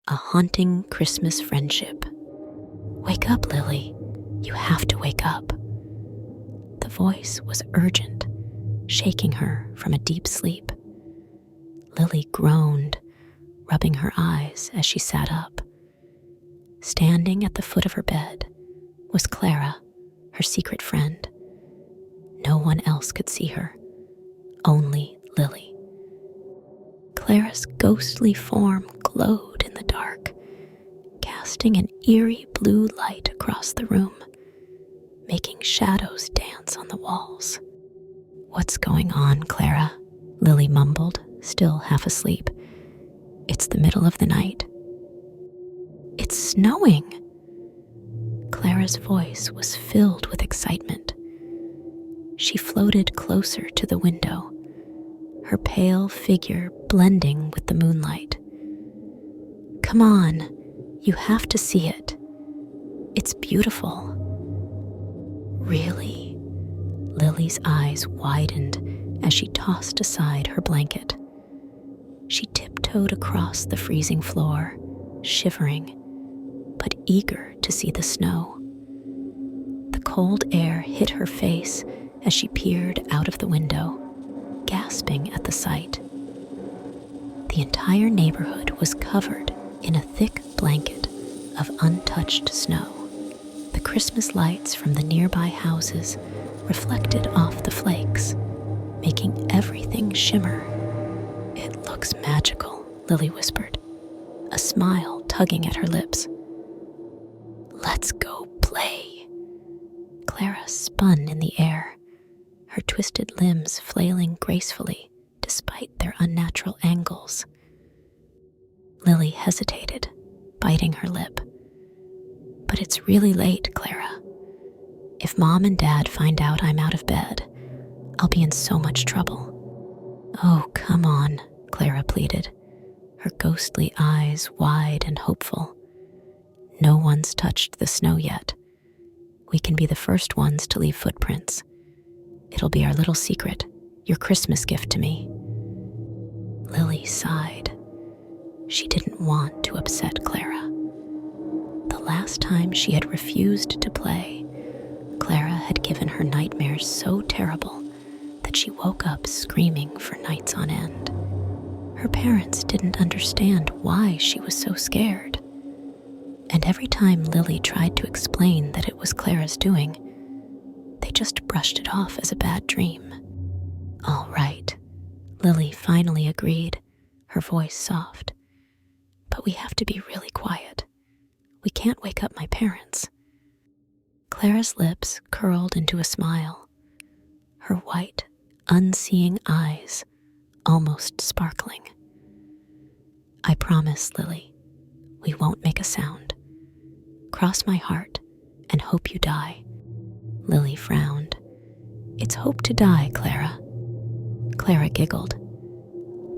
a haunting Christmas friendship. "Wake up, Lily. You have to wake up." The voice was urgent, shaking her from a deep sleep. Lily groaned, rubbing her eyes as she sat up. Standing at the foot of her bed was Clara, her secret friend. No one else could see her, only Lily. Clara's ghostly form glowed in the dark, casting an eerie blue light across the room, making shadows dance on the walls. "What's going on, Clara?" Lily mumbled, still half asleep. "It's the middle of the night." "It's snowing!" Clara's voice was filled with excitement. She floated closer to the window, her pale figure blending with the moonlight. "Come on, you have to see it. It's beautiful." "Really?" Lily's eyes widened as she tossed aside her blanket. She tiptoed across the freezing floor, shivering, but eager to see the snow. The cold air hit her face as she peered out of the window, gasping at the sight. The entire neighborhood was covered in a thick blanket of untouched snow. The Christmas lights from the nearby houses reflected off the flakes, making everything shimmer. "It looks magical," Lily whispered, a smile tugging at her lips. "Let's go play." Clara spun in the air, her twisted limbs flailing gracefully despite their unnatural angles. Lily hesitated, biting her lip. "But it's really late, Clara. If Mom and Dad find out I'm out of bed, I'll be in so much trouble." "Oh, come on," Clara pleaded, her ghostly eyes wide and hopeful. "No one's touched the snow yet. We can be the first ones to leave footprints. It'll be our little secret, your Christmas gift to me." Lily sighed. She didn't want to upset Clara. The last time she had refused to play, Clara had given her nightmares so terrible that she woke up screaming for nights on end. Her parents didn't understand why she was so scared. And every time Lily tried to explain that it was Clara's doing, they just brushed it off as a bad dream. "All right," Lily finally agreed, her voice soft. "But we have to be really quiet. We can't wake up my parents." Clara's lips curled into a smile, her white, unseeing eyes almost sparkling. "I promise, Lily, we won't make a sound. Cross my heart and hope you die." Lily frowned. "It's hope to die, Clara." Clara giggled.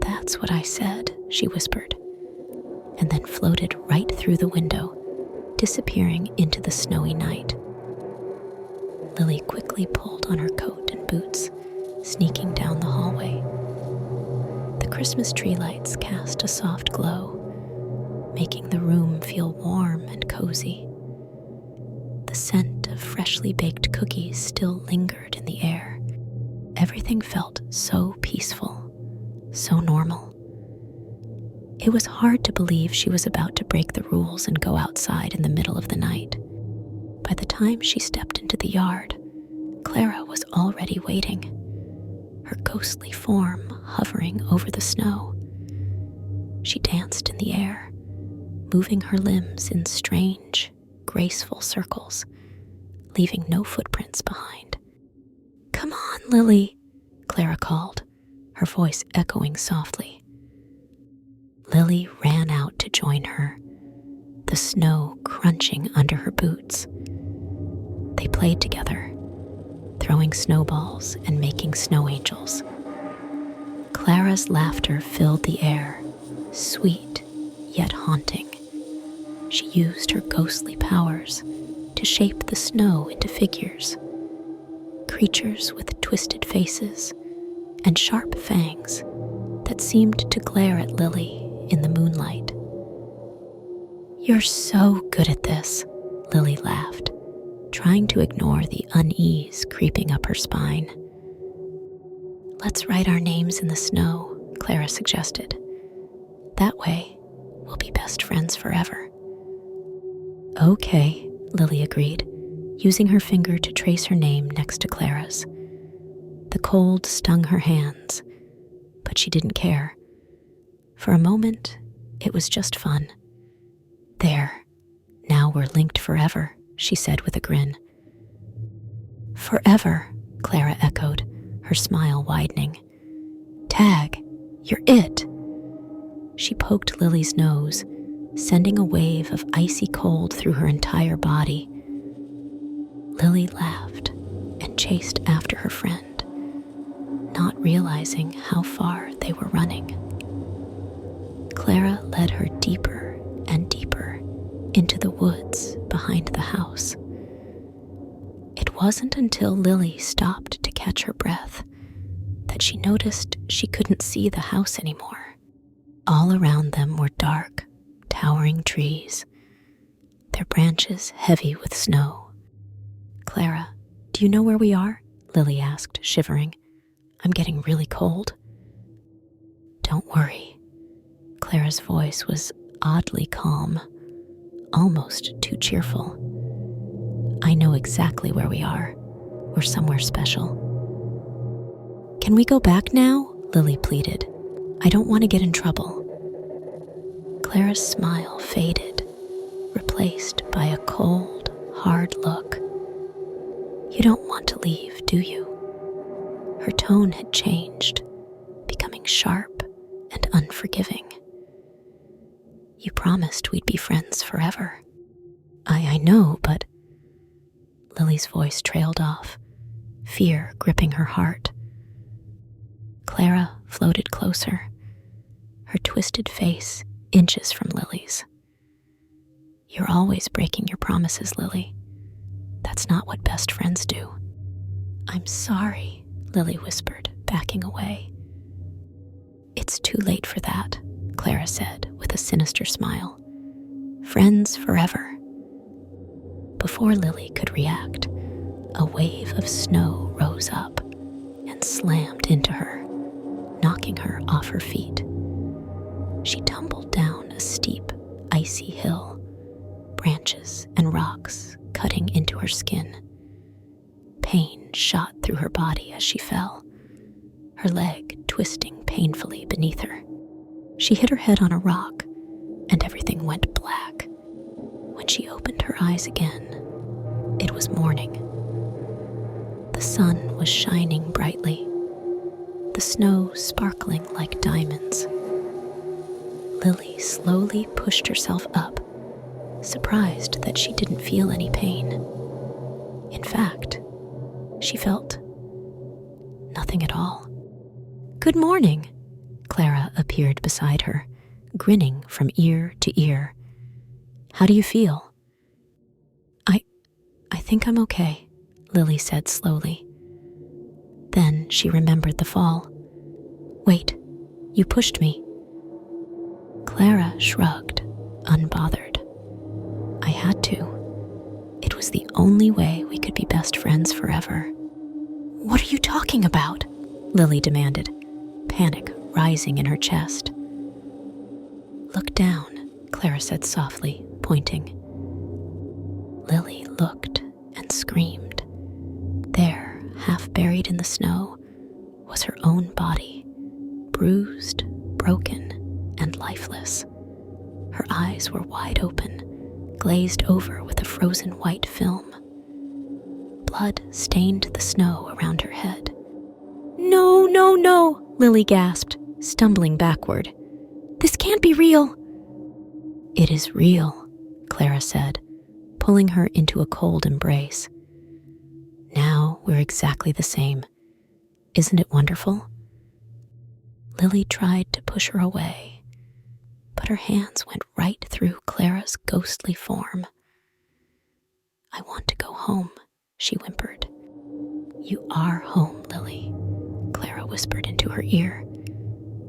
"That's what I said," she whispered, and then floated right through the window, disappearing into the snowy night. Lily quickly pulled on her coat and boots, sneaking down the hallway. The Christmas tree lights cast a soft glow, making the room feel warm and cozy. The scent of freshly baked cookies still lingered in the air. Everything felt so peaceful, so normal. It was hard to believe she was about to break the rules and go outside in the middle of the night. By the time she stepped into the yard, Clara was already waiting, her ghostly form hovering over the snow. She danced in the air, moving her limbs in strange, graceful circles, leaving no footprints behind. "Come on, Lily," Clara called, her voice echoing softly. Lily ran out to join her, the snow crunching under her boots. They played together, throwing snowballs and making snow angels. Clara's laughter filled the air, sweet yet haunting. She used her ghostly powers to shape the snow into figures, creatures with twisted faces and sharp fangs that seemed to glare at Lily in the moonlight. You're so good at this, Lily laughed, trying to ignore the unease creeping up her spine. Let's write our names in the snow, Clara suggested. That way, we'll be best friends forever. Okay, Lily agreed, using her finger to trace her name next to Clara's. The cold stung her hands, but she didn't care. For a moment, it was just fun. There, now we're linked forever, she said with a grin. Forever, Clara echoed, her smile widening. Tag, you're it. She poked Lily's nose, sending a wave of icy cold through her entire body. Lily laughed and chased after her friend, not realizing how far they were running. Clara led her deeper and deeper into the woods behind the house. It wasn't until Lily stopped to catch her breath that she noticed she couldn't see the house anymore. All around them were dark, towering trees, their branches heavy with snow. Clara, do you know where we are? Lily asked, shivering. I'm getting really cold. Don't worry. Clara's voice was oddly calm, almost too cheerful. I know exactly where we are. We're somewhere special. Can we go back now? Lily pleaded. I don't want to get in trouble. Clara's smile faded, replaced by a cold, hard look. You don't want to leave, do you? Her tone had changed, becoming sharp and unforgiving. You promised we'd be friends forever. I know, but... Lily's voice trailed off, fear gripping her heart. Clara floated closer, her twisted face inches from Lily's. You're always breaking your promises, Lily. That's not what best friends do. I'm sorry, Lily whispered, backing away. It's too late for that, Clara said with a sinister smile. Friends forever. Before Lily could react, a wave of snow rose up and slammed into her, knocking her off her feet. She tumbled down a steep, icy hill, branches and rocks cutting into her skin. Pain shot through her body as she fell, her leg twisting painfully beneath her. She hit her head on a rock, and everything went black. When she opened her eyes again, it was morning. The sun was shining brightly, the snow sparkling like diamonds. Lily slowly pushed herself up, surprised that she didn't feel any pain. In fact, she felt nothing at all. Good morning. Clara appeared beside her, grinning from ear to ear. How do you feel? I think I'm okay, Lily said slowly. Then she remembered the fall. Wait, you pushed me. Clara shrugged, unbothered. I had to. It was the only way we could be best friends forever. What are you talking about? Lily demanded, panic rising in her chest. Look down, Clara said softly, pointing. Lily looked and screamed. There, half buried in the snow, was her own body, bruised, broken, and lifeless. Her eyes were wide open, glazed over with a frozen white film. Blood stained the snow around her head. No, no, no, Lily gasped, stumbling backward. This can't be real. It is real, Clara said, pulling her into a cold embrace. Now we're exactly the same. Isn't it wonderful? Lily tried to push her away, but her hands went right through Clara's ghostly form. I want to go home, she whimpered. You are home, Lily, Clara whispered into her ear,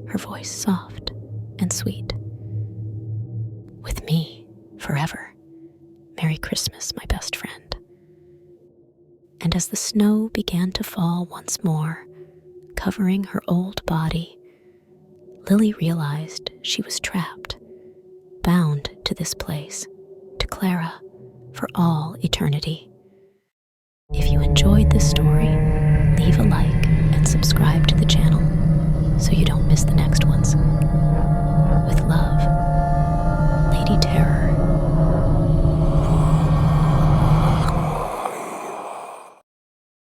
her voice soft and sweet. With me forever. Merry Christmas, my best friend. And as the snow began to fall once more, covering her old body, Lily realized she was trapped, bound to this place, to Clara, for all eternity. If you enjoyed this story, leave a like and subscribe to the channel so you don't miss the next one.